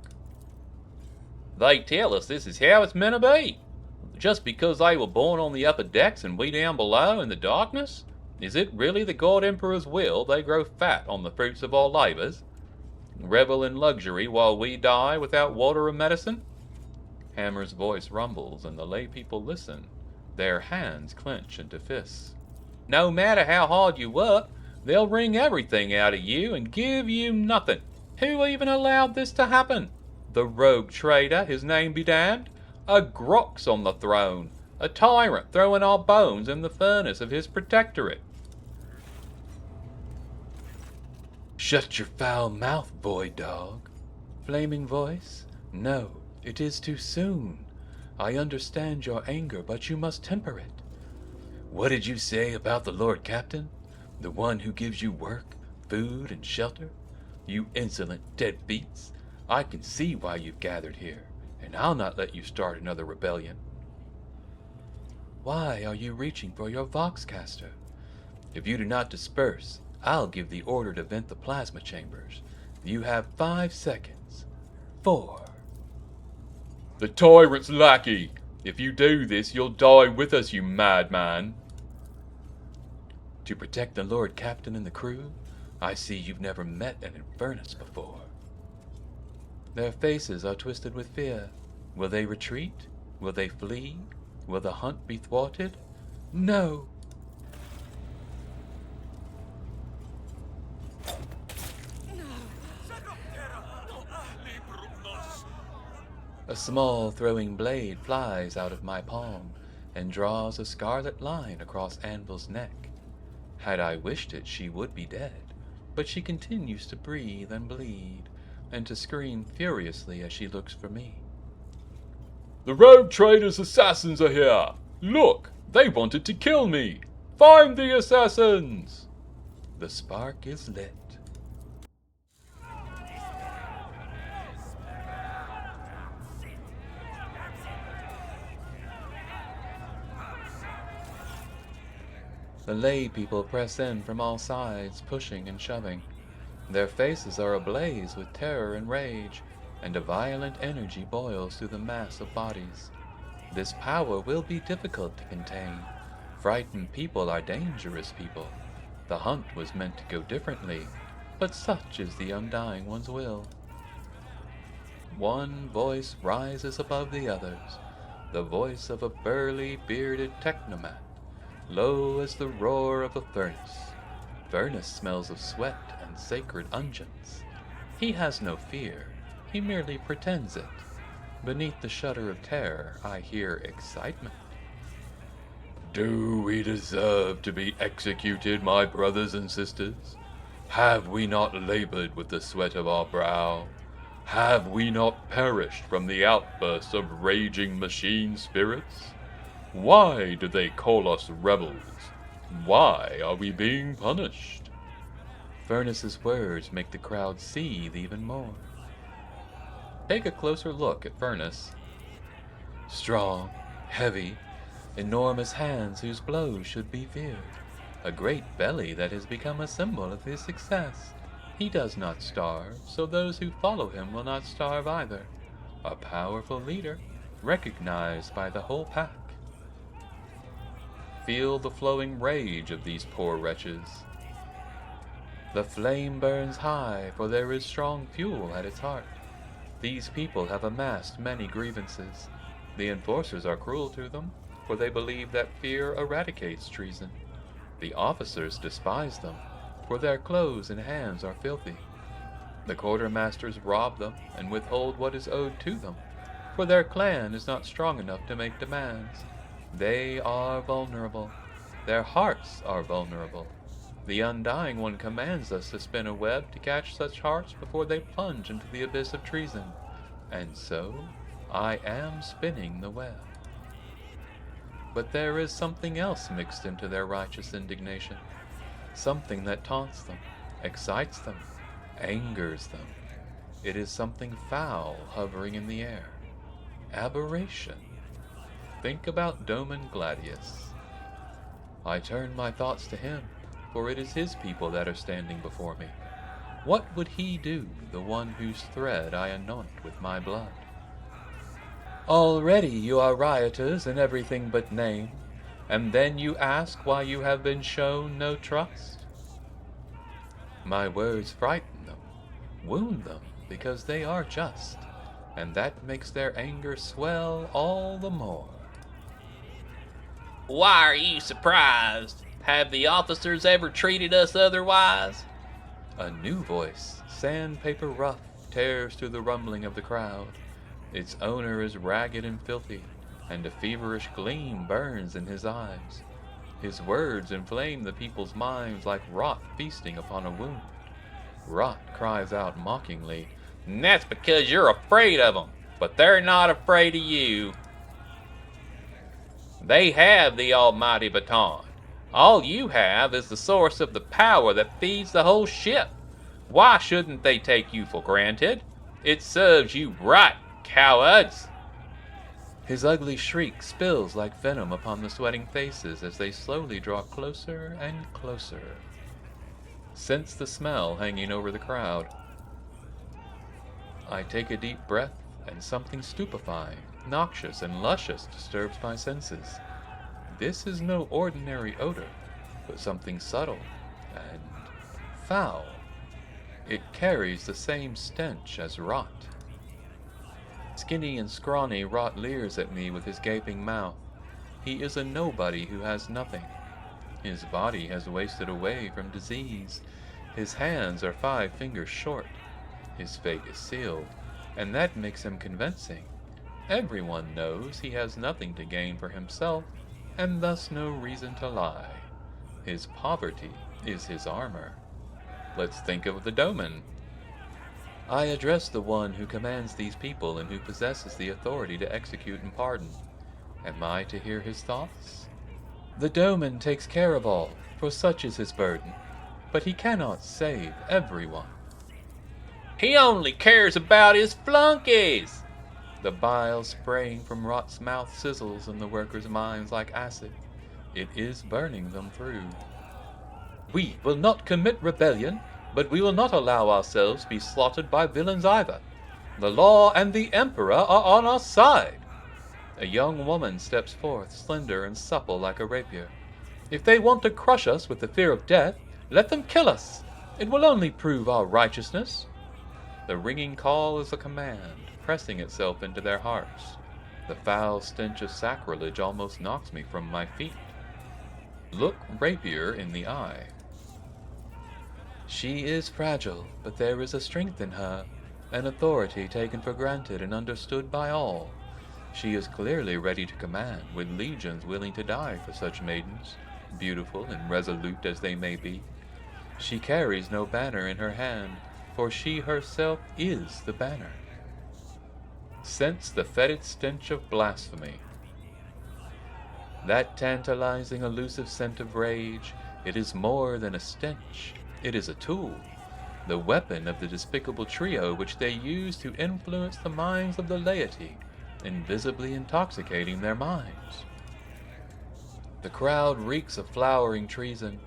They tell us this is how it's meant to be. Just because they were born on the upper decks and we down below in the darkness? Is it really the God Emperor's will they grow fat on the fruits of our labors? Revel in luxury while we die without water or medicine? Hammer's voice rumbles and the lay people listen. Their hands clench into fists. No matter how hard you work, they'll wring everything out of you and give you nothing. Who even allowed this to happen? The rogue trader, his name be damned? A Grox on the throne, a tyrant throwing our bones in the furnace of his protectorate.
Shut your foul mouth, void dog. Flaming voice? No, it is too soon. I understand your anger, but you must temper it. What did you say about the Lord Captain? The one who gives you work, food, and shelter? You insolent deadbeats. I can see why you've gathered here, and I'll not let you start another rebellion. Why are you reaching for your Voxcaster? If you do not disperse, I'll give the order to vent the plasma chambers. You have 5 seconds. 4.
The tyrant's lackey! If you do this, you'll die with us, you madman!
To protect the Lord Captain and the crew, I see you've never met an Infernus before. Their faces are twisted with fear. Will they retreat? Will they flee? Will the hunt be thwarted? No! A small throwing blade flies out of my palm and draws a scarlet line across Anvil's neck. Had I wished it, she would be dead, but she continues to breathe and bleed, and to scream furiously as she looks for me.
The rogue trader's assassins are here! Look! They wanted to kill me! Find the assassins!
The spark is lit. The lay people press in from all sides, pushing and shoving. Their faces are ablaze with terror and rage, and a violent energy boils through the mass of bodies. This power will be difficult to contain. Frightened people are dangerous people. The hunt was meant to go differently, but such is the Undying One's will. One voice rises above the others, the voice of a burly, bearded technomat, low as the roar of a furnace. Furnace smells of sweat and sacred unguents. He has no fear. He merely pretends it. Beneath the shudder of terror, I hear excitement.
Do we deserve to be executed, my brothers and sisters? Have we not labored with the sweat of our brow? Have we not perished from the outbursts of raging machine spirits? Why do they call us rebels? Why are we being punished?
Furnace's words make the crowd seethe even more. Take a closer look at Furnace. Strong, heavy, enormous hands whose blows should be feared. A great belly that has become a symbol of his success. He does not starve, so those who follow him will not starve either. A powerful leader, recognized by the whole pack. Feel the flowing rage of these poor wretches. The flame burns high, for there is strong fuel at its heart. These people have amassed many grievances. The enforcers are cruel to them, for they believe that fear eradicates treason. The officers despise them, for their clothes and hands are filthy. The quartermasters rob them and withhold what is owed to them, for their clan is not strong enough to make demands. They are vulnerable. Their hearts are vulnerable. The Undying One commands us to spin a web to catch such hearts before they plunge into the abyss of treason. And so, I am spinning the web. But there is something else mixed into their righteous indignation. Something that taunts them, excites them, angers them. It is something foul hovering in the air. Aberration. Think about Doman Gladius. I turn my thoughts to him, for it is his people that are standing before me. What would he do, the one whose thread I anoint with my blood? Already you are rioters in everything but name, and then you ask why you have been shown no trust? My words frighten them, wound them, because they are just, and that makes their anger swell all the more.
Why are you surprised? Have the officers ever treated us otherwise?
A new voice, sandpaper rough, tears through the rumbling of the crowd. Its owner is ragged and filthy, and a feverish gleam burns in his eyes. His words inflame the people's minds like rot feasting upon a wound. Rot cries out mockingly,
And that's because you're afraid of them, but they're not afraid of you. They have the almighty baton. All you have is the source of the power that feeds the whole ship. Why shouldn't they take you for granted? It serves you right, cowards.
His ugly shriek spills like venom upon the sweating faces as they slowly draw closer and closer. Sense the smell hanging over the crowd. I take a deep breath, and something stupefying, noxious, and luscious disturbs my senses. This is no ordinary odor, but something subtle and foul. It carries the same stench as rot. Skinny and scrawny, Rot leers at me with his gaping mouth. He is a nobody who has nothing. His body has wasted away from disease. His hands are 5 fingers short. His fate is sealed, and that makes him convincing. Everyone knows he has nothing to gain for himself, and thus no reason to lie. His poverty is his armor. Let's think of the Doman. I address the one who commands these people and who possesses the authority to execute and pardon. Am I to hear his thoughts? The Doman takes care of all, for such is his burden, but he cannot save everyone.
He only cares about his flunkies.
The bile spraying from Rot's mouth sizzles in the workers' minds like acid. It is burning them through. We will not commit rebellion, but we will not allow ourselves to be slaughtered by villains either. The law and the Emperor are on our side. A young woman steps forth, slender and supple like a rapier. If they want to crush us with the fear of death, let them kill us. It will only prove our righteousness. The ringing call is a command, pressing itself into their hearts. The foul stench of sacrilege almost knocks me from my feet. Look Rapier in the eye. She is fragile, but there is a strength in her. an authority taken for granted and understood by all. She is clearly ready to command, with legions willing to die for such maidens, beautiful and resolute as they may be. She carries no banner in her hand, for she herself is the banner. Sense the fetid stench of blasphemy. That tantalizing, elusive scent of rage, it is more than a stench. It is a tool, the weapon of the despicable trio which they use to influence the minds of the laity, invisibly intoxicating their minds. The crowd reeks of flowering treason.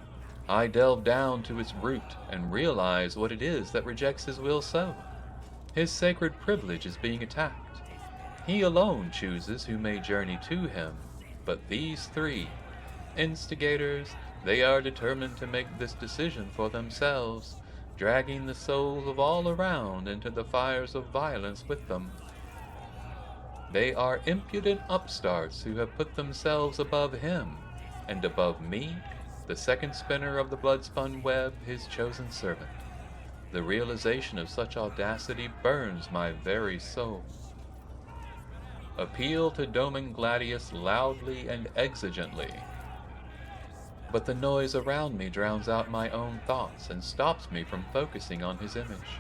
I delve down to its root and realize what it is that rejects his will so. His sacred privilege is being attacked. He alone chooses who may journey to him, but these three, instigators, they are determined to make this decision for themselves, dragging the souls of all around into the fires of violence with them. They are impudent upstarts who have put themselves above him, and above me, the second spinner of the blood-spun web, his chosen servant. The realization of such audacity burns my very soul. Appeal to Doman Gladius loudly and exigently. But the noise around me drowns out my own thoughts and stops me from focusing on his image.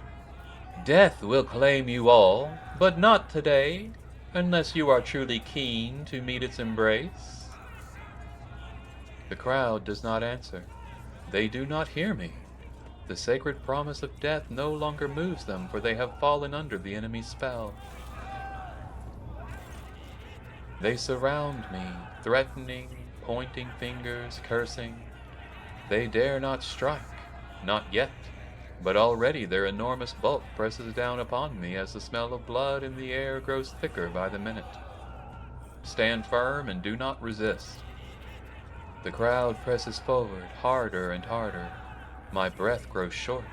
Death will claim you all, but not today, unless you are truly keen to meet its embrace. The crowd does not answer. They do not hear me. The sacred promise of death no longer moves them, for they have fallen under the enemy's spell. They surround me, threatening, pointing fingers, cursing. They dare not strike, not yet, but already their enormous bulk presses down upon me as the smell of blood in the air grows thicker by the minute. Stand firm and do not resist. The crowd presses forward, harder and harder. My breath grows short.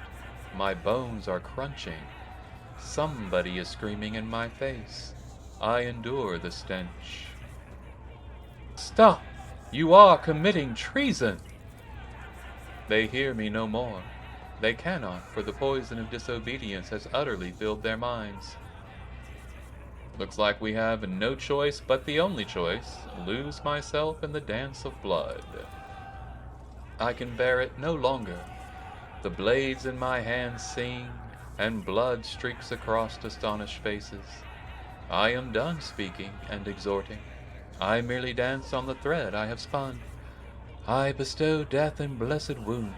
My bones are crunching. Somebody is screaming in my face. I endure the stench. Stop! You are committing treason! They hear me no more. They cannot, for the poison of disobedience has utterly filled their minds. Looks like we have no choice but the only choice, lose myself in the dance of blood. I can bear it no longer. The blades in my hands sing, and blood streaks across astonished faces. I am done speaking and exhorting. I merely dance on the thread I have spun. I bestow death in blessed wounds.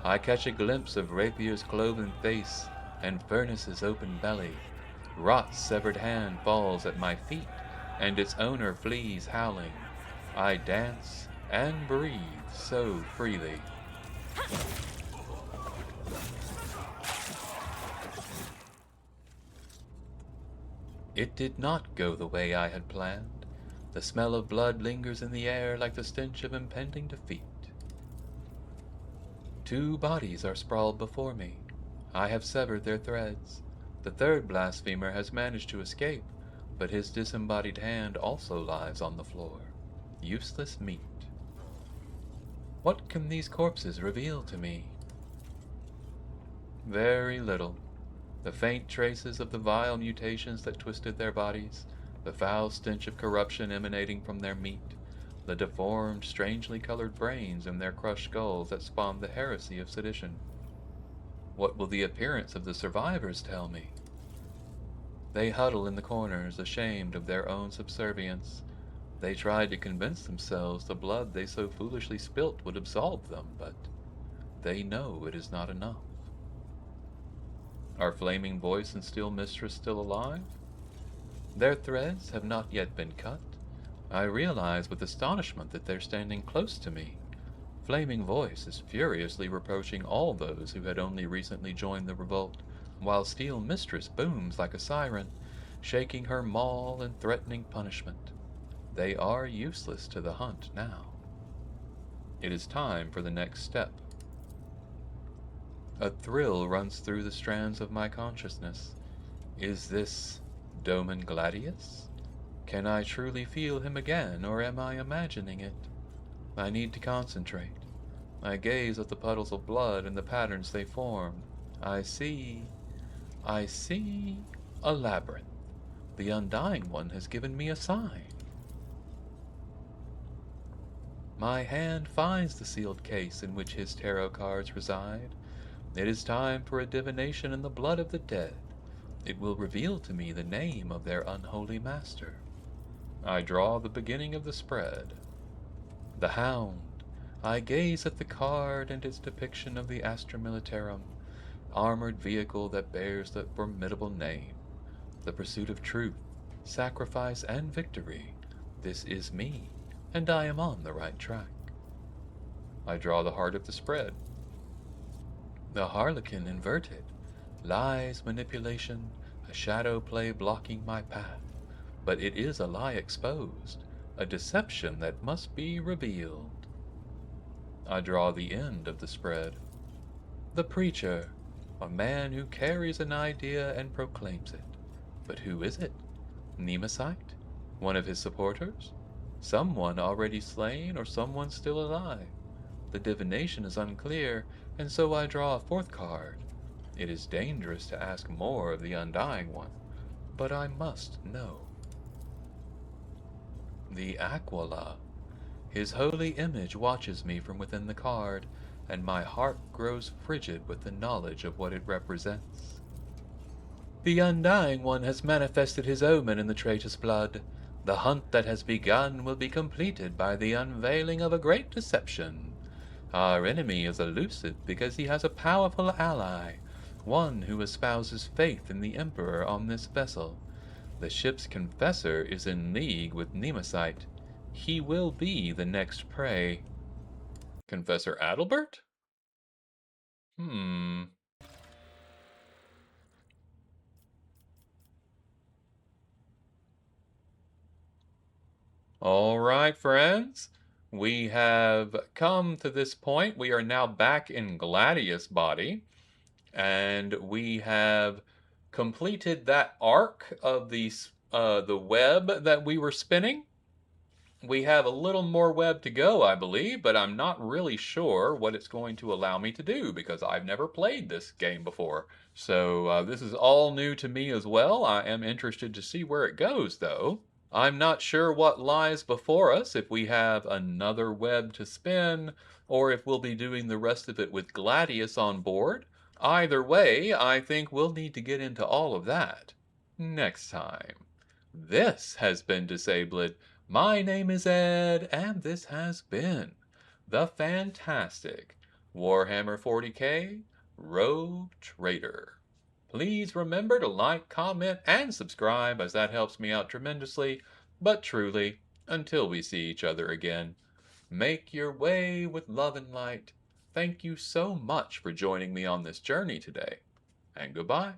I catch a glimpse of rapier's cloven face and furnace's open belly. Rot's severed hand falls at my feet, and its owner flees howling. I dance and breathe so freely. It did not go the way I had planned. The smell of blood lingers in the air like the stench of impending defeat. 2 bodies are sprawled before me. I have severed their threads. The third blasphemer has managed to escape, but his disembodied hand also lies on the floor. Useless meat. What can these corpses reveal to me? Very little. The faint traces of the vile mutations that twisted their bodies, the foul stench of corruption emanating from their meat, the deformed, strangely colored brains in their crushed skulls that spawned the heresy of sedition. What will the appearance of the survivors tell me? They huddle in the corners, ashamed of their own subservience. They tried to convince themselves the blood they so foolishly spilt would absolve them, but they know it is not enough. Are Flaming Voice and Steel Mistress still alive? Their threads have not yet been cut. I realize with astonishment that they're standing close to me. Flaming Voice is furiously reproaching all those who had only recently joined the revolt, while Steel Mistress booms like a siren, shaking her maul and threatening punishment. They are useless to the hunt now. It is time for the next step. A thrill runs through the strands of my consciousness. Is this Doman Gladius? Can I truly feel him again, or am I imagining it? I need to concentrate. I gaze at the puddles of blood and the patterns they form. I see I see a labyrinth. The Undying One has given me a sign. My hand finds the sealed case in which his tarot cards reside. It is time for a divination in the blood of the dead. It will reveal to me the name of their unholy master. I draw the beginning of the spread. The Hound. I gaze at the card and its depiction of the Astra Militarum, armored vehicle that bears the formidable name. The pursuit of truth, sacrifice, and victory. This is me, and I am on the right track. I draw the heart of the spread. The Harlequin inverted. Lies, manipulation, a shadow play blocking my path. But it is a lie exposed, a deception that must be revealed. I draw the end of the spread. The preacher, a man who carries an idea and proclaims it. But who is it? Nemesite? One of his supporters? Someone already slain or someone still alive? The divination is unclear, and so I draw a fourth card. It is dangerous to ask more of the Undying One, but I must know. The Aquila. His holy image watches me from within the card, and my heart grows frigid with the knowledge of what it represents. The Undying One has manifested his omen in the traitor's blood. The hunt that has begun will be completed by the unveiling of a great deception. Our enemy is elusive because he has a powerful ally, one who espouses faith in the Emperor on this vessel. The ship's confessor is in league with Nemesite. He will be the next prey.
Confessor Adalbert? All right, friends. We have come to this point. We are now back in Gladius' body, and we have completed that arc of the web that we were spinning. We have a little more web to go, I believe, but I'm not really sure what it's going to allow me to do because I've never played this game before. So this is all new to me as well. I am interested to see where it goes, though. I'm not sure what lies before us, if we have another web to spin, or if we'll be doing the rest of it with Gladius on board. Either way, I think we'll need to get into all of that next time. This has been Disabled. My name is Ed, and this has been the fantastic Warhammer 40k Rogue Trader. Please remember to like, comment, and subscribe, as that helps me out tremendously. But truly, until we see each other again, make your way with love and light. Thank you so much for joining me on this journey today, and goodbye.